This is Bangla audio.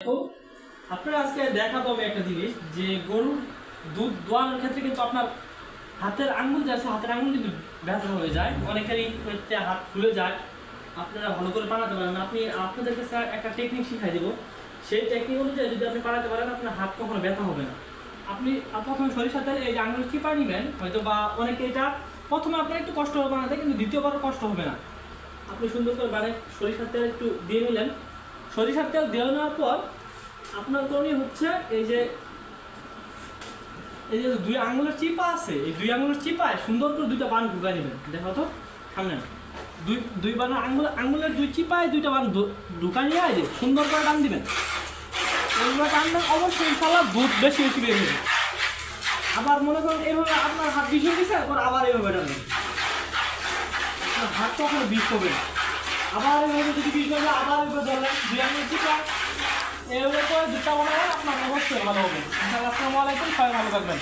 তো আপনারা আজকে দেখাবো আমি একটা জিনিস যে গরুর দুধ দোয়ানোর ক্ষেত্রে কিন্তু আপনার হাতের আঙ্গুল যে আছে হাতের আঙ্গুল কিন্তু ব্যথা হয়ে যায়, অনেকেরই ক্ষেত্রে হাত ফুলে যায়, আপনারা ভালো করে বানাতে পারেন না। আপনাদেরকে স্যার একটা টেকনিক শিখাই দেবো, সেই টেকনিক অনুযায়ী যদি আপনি বানাতে পারেন আপনার হাত কখনো ব্যথা হবে না। আপনি প্রথমে সরিষার তেল এই যে আঙুল চিপা নেবেন হয়তো, বা অনেকে এটা প্রথমে আপনার একটু কষ্ট হবে বানাতে, কিন্তু দ্বিতীয়বার কষ্ট হবে না। আপনি সুন্দর করে সরিষার তেল একটু দিয়ে নিলেন। সরিষার তেল দিয়ে নেওয়ার পর আপনার করণীয় হচ্ছে এই যে দুই আঙুলের চিপা আছে, এই দুই আঙুলের চিপায় সুন্দর করে দুইটা বান ঢুকাই নেবেন। দেখো তো সামনে দুই বান আঙুলের দুই চিপায় দুইটা বান ঢুকাই নিয়ে যে সুন্দর করে টান দিবেন। এইভাবে টানবেন, অবশ্যই ইনশাআল্লাহ দুধ বেশি বেশি বের হবে। আবার মনে করেন এইভাবে আপনার হাত বিষ হয়ে গেছে, আবার এইভাবে টানবেন, আপনার হাত কখনো বিষ হবে না। আবার এইভাবে যদি বিষ হয়ে যায় আবার এইভাবে ধরলেন, দুই আঙুলের চিপা এইভাবে করে দুধটা বানাবেন, আপনার অবশ্যই ভালো হবে। আসসালামু আলাইকুম, সবাই ভালো থাকবেন।